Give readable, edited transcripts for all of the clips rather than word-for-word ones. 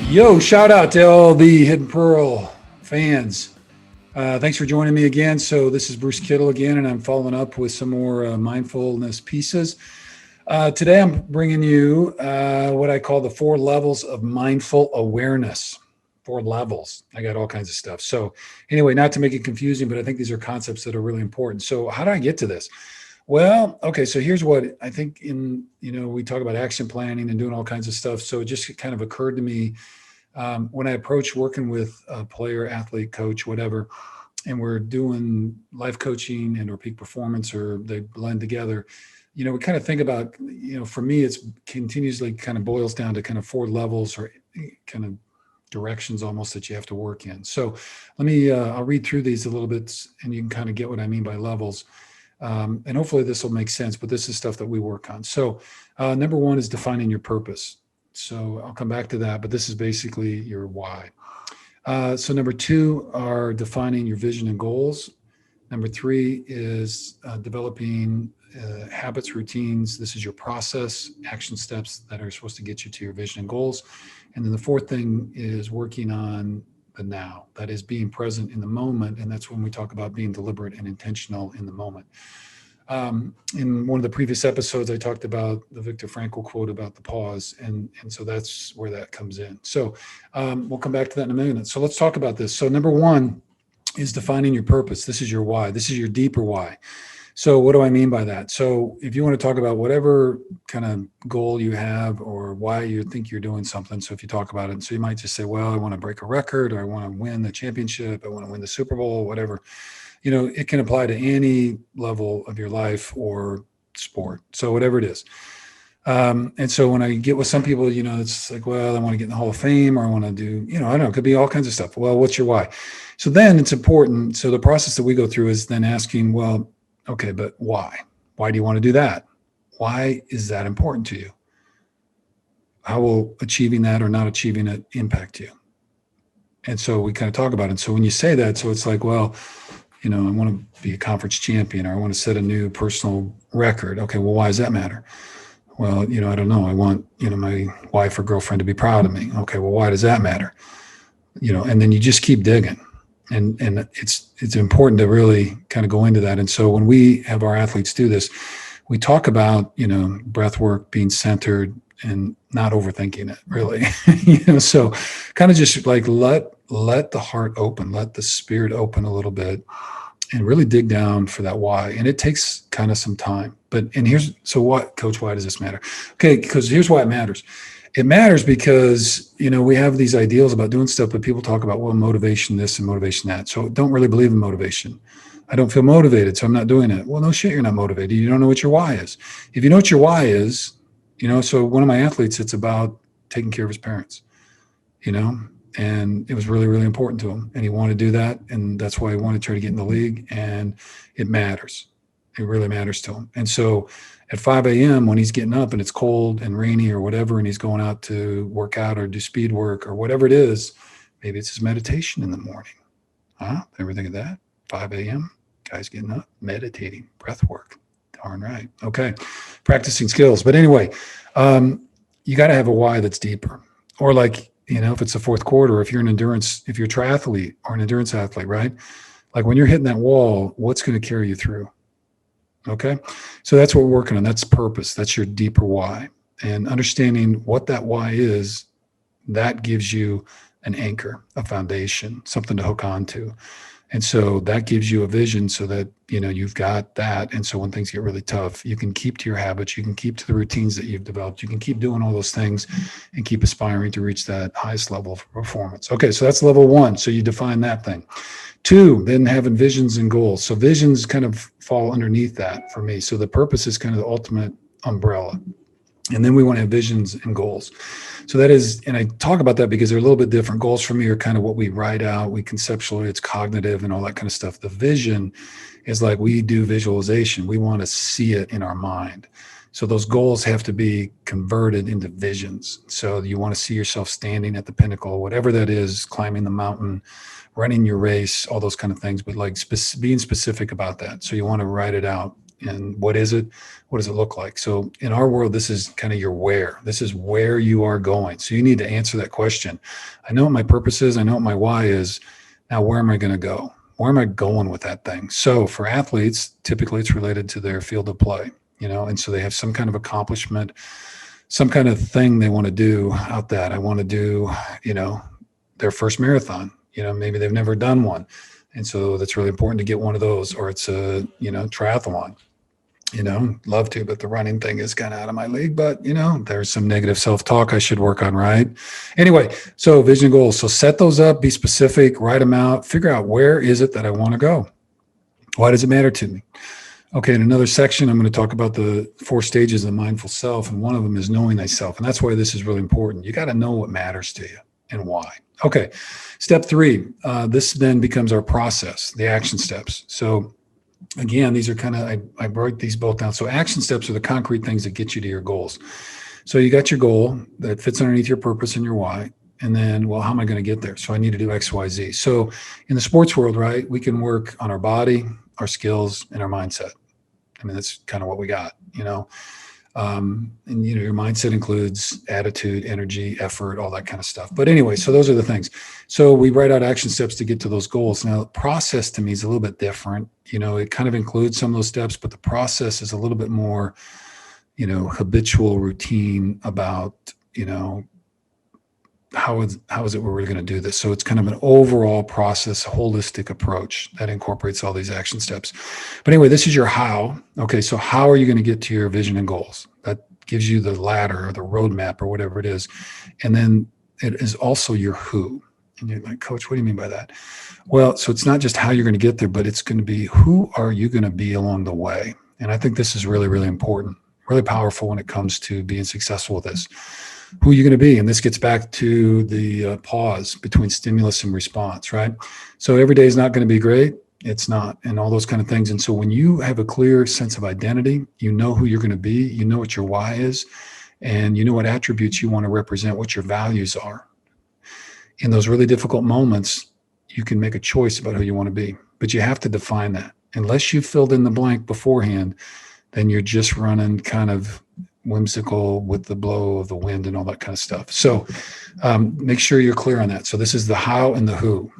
Yo, shout out to all the Hidden Pearl fans. Thanks for joining me again. So, this is Bruce Kittle again, and I'm following up with some more mindfulness pieces. Today, I'm bringing you what I call the 4 levels of mindful awareness. 4 levels. I got all kinds of stuff. So, anyway, not to make it confusing, but I think these are concepts that are really important. So, how do I get to this? Well, okay, so here's what I think we talk about action planning and doing all kinds of stuff. So, it just kind of occurred to me when I approach working with a player, athlete, coach, whatever, and we're doing life coaching and or peak performance, or they blend together, we kind of think about, for me, it's continuously kind of boils down to kind of 4 levels or kind of directions almost that you have to work in. So I'll read through these a little bit and you can kind of get what I mean by levels. And hopefully this will make sense, but this is stuff that we work on. So number 1 is defining your purpose. So I'll come back to that, but this is basically your why. So number 2 are defining your vision and goals. Number 3 is developing habits, routines. This is your process, action steps that are supposed to get you to your vision and goals. And then the 4th thing is working on the now. That is being present in the moment. And that's when we talk about being deliberate and intentional in the moment. In one of the previous episodes, I talked about the Viktor Frankl quote about the pause. And so that's where that comes in. So we'll come back to that in a minute. So let's talk about this. So number 1 is defining your purpose. This is your why. This is your deeper why. So what do I mean by that? So if you want to talk about whatever kind of goal you have or why you think you're doing something. So if you talk about it, so you might just say, well, I want to break a record, or I want to win the championship. I want to win the Super Bowl, whatever. It can apply to any level of your life or sport. So whatever it is. And so when I get with some people, it's like, well, I want to get in the Hall of Fame, or I want to do, I don't know, it could be all kinds of stuff. Well, what's your why? So then it's important. So the process that we go through is then asking, well, okay, but why? Why do you want to do that? Why is that important to you? How will achieving that or not achieving it impact you? And so we kind of talk about it. So when you say that, so it's like, well, I want to be a conference champion, or I want to set a new personal record. Okay, well, why does that matter? Well, I don't know. I want, my wife or girlfriend to be proud of me. Okay, well, why does that matter? And then you just keep digging. And it's important to really kind of go into that. And so when we have our athletes do this, we talk about, breath work, being centered and not overthinking it really, so kind of just like let the heart open, let the spirit open a little bit and really dig down for that why. And it takes kind of some time, so what, Coach, why does this matter? Okay, because here's why it matters. It matters because, we have these ideals about doing stuff, but people talk about, well, motivation this and motivation that. So don't really believe in motivation. I don't feel motivated, so I'm not doing it. Well, no shit, you're not motivated. You don't know what your why is. If you know what your why is, so one of my athletes, it's about taking care of his parents, and it was really, really important to him. And he wanted to do that. And that's why he wanted to try to get in the league. And it matters. It really matters to him. And so at 5 a.m. when he's getting up and it's cold and rainy or whatever, and he's going out to work out or do speed work or whatever it is, maybe it's his meditation in the morning. Ever think of that? 5 a.m. Guy's getting up, meditating, breath work. Darn right. Okay. Practicing skills. But anyway, you got to have a why that's deeper. Or like, if it's the fourth quarter, if you're if you're a triathlete or an endurance athlete, right? Like when you're hitting that wall, what's going to carry you through? Okay. So that's what we're working on. That's purpose. That's your deeper why. And understanding what that why is, that gives you an anchor, a foundation, something to hook on to. And so that gives you a vision so that, you've got that. And so when things get really tough, you can keep to your habits, you can keep to the routines that you've developed, you can keep doing all those things and keep aspiring to reach that highest level of performance. Okay, so that's level 1. So you define that thing. 2, then having visions and goals. So visions kind of fall underneath that for me. So the purpose is kind of the ultimate umbrella. And then we want to have visions and goals. So that is, and I talk about that because they're a little bit different. Goals for me are kind of what we write out, we conceptualize, it's cognitive and all that kind of stuff. The vision is like we do visualization. We want to see it in our mind. So those goals have to be converted into visions. So you want to see yourself standing at the pinnacle, whatever that is, climbing the mountain, running your race, all those kind of things, but like being specific about that. So you want to write it out And what is it? What does it look like? So in our world, this is kind of your where. This is where you are going. So you need to answer that question. I know what my purpose is. I know what my why is. Now, where am I going to go? Where am I going with that thing? So for athletes, typically it's related to their field of play, and so they have some kind of accomplishment, some kind of thing they want to do out that. I want to do, their first marathon, maybe they've never done one. And so that's really important to get one of those, or it's a, triathlon, love to, but the running thing is kind of out of my league, but there's some negative self-talk I should work on, right? Anyway, so vision and goals. So set those up, be specific, write them out, figure out where is it that I want to go? Why does it matter to me? Okay, in another section, I'm going to talk about the 4 stages of mindful self, and one of them is knowing thyself. And that's why this is really important. You got to know what matters to you and why. Okay, step 3, this then becomes our process, the action steps. So again, these are kind of, I broke these both down. So action steps are the concrete things that get you to your goals. So you got your goal that fits underneath your purpose and your why. And then, well, how am I going to get there? So I need to do X, Y, Z. So in the sports world, right, we can work on our body, our skills, and our mindset. I mean, that's kind of what we got, and your mindset includes attitude, energy, effort, all that kind of stuff. But anyway, so those are the things. So we write out action steps to get to those goals. Now, the process to me is a little bit different. It kind of includes some of those steps, but the process is a little bit more, habitual routine about, how is it we're going to do this? So it's kind of an overall process, holistic approach that incorporates all these action steps. But anyway, this is your how. Okay, so how are you going to get to your vision and goals? That gives you the ladder or the roadmap or whatever it is. And then it is also your who. And you're like, Coach, what do you mean by that? Well, so it's not just how you're going to get there, but it's going to be who are you going to be along the way? And I think this is really, really important, really powerful when it comes to being successful with this. Who are you going to be? And this gets back to the pause between stimulus and response, right? So every day is not going to be great. It's not, and all those kind of things. And so when you have a clear sense of identity, you know who you're going to be, you know what your why is, and you know what attributes you want to represent, what your values are. In those really difficult moments, you can make a choice about who you want to be, but you have to define that. Unless you filled in the blank beforehand, then you're just running kind of whimsical with the blow of the wind and all that kind of stuff. So make sure you're clear on that. So this is the how and the who.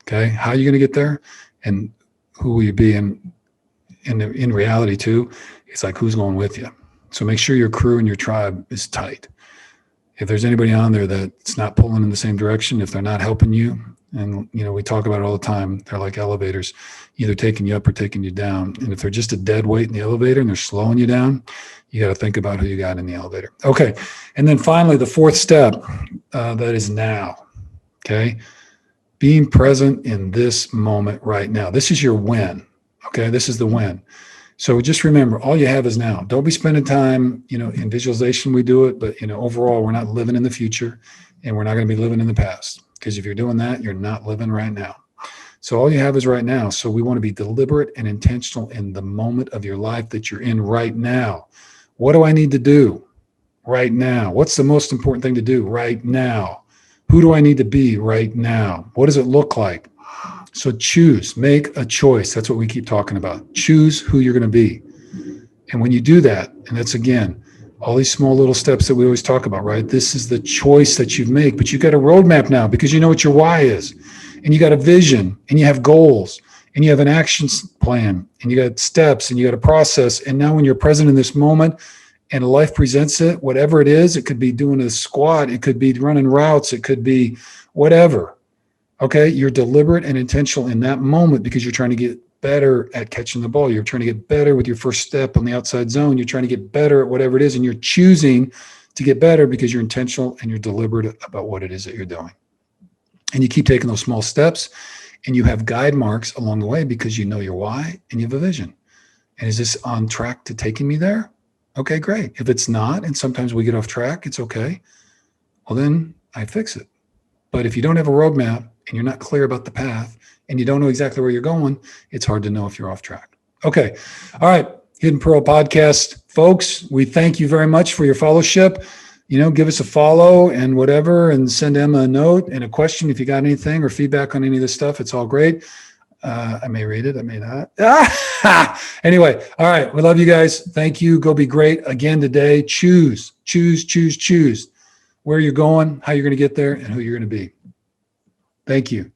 Okay, how are you going to get there, and who will you be? And in reality too, it's like who's going with you. So make sure your crew and your tribe is tight. If there's anybody on there that's not pulling in the same direction, if they're not helping you, and we talk about it all the time, they're like elevators, either taking you up or taking you down. And if they're just a dead weight in the elevator and they're slowing you down, you got to think about who you got in the elevator. Okay. And then finally, the 4th step, that is now. Okay. Being present in this moment right now. This is your when. Okay. This is the when. So just remember, all you have is now. Don't be spending time, in visualization, we do it, but, overall, we're not living in the future, and we're not going to be living in the past. Because if you're doing that, you're not living right now. So all you have is right now. So we want to be deliberate and intentional in the moment of your life that you're in right now. What do I need to do right now? What's the most important thing to do right now? Who do I need to be right now? What does it look like? So choose, make a choice. That's what we keep talking about. Choose who you're going to be. And when you do that, and that's again, all these small little steps that we always talk about, right? This is the choice that you make, but you got a roadmap now because you know what your why is, and you got a vision, and you have goals, and you have an action plan, and you got steps, and you got a process. And now when you're present in this moment and life presents it, whatever it is, it could be doing a squat, it could be running routes, it could be whatever. Okay. You're deliberate and intentional in that moment because you're trying to get better at catching the ball. You're trying to get better with your first step on the outside zone. You're trying to get better at whatever it is. And you're choosing to get better because you're intentional and you're deliberate about what it is that you're doing. And you keep taking those small steps, and you have guide marks along the way because you know your why and you have a vision. And is this on track to taking me there? Okay, great. If it's not, and sometimes we get off track, it's okay. Well, then I fix it. But if you don't have a roadmap and you're not clear about the path and you don't know exactly where you're going, it's hard to know if you're off track. Okay. All right. Hidden Pearl Podcast, folks, we thank you very much for your fellowship. Give us a follow and whatever, and send Emma a note and a question if you got anything or feedback on any of this stuff. It's all great. I may read it. I may not. Anyway, all right. We love you guys. Thank you. Go be great again today. Choose where you're going, how you're going to get there, and who you're going to be. Thank you.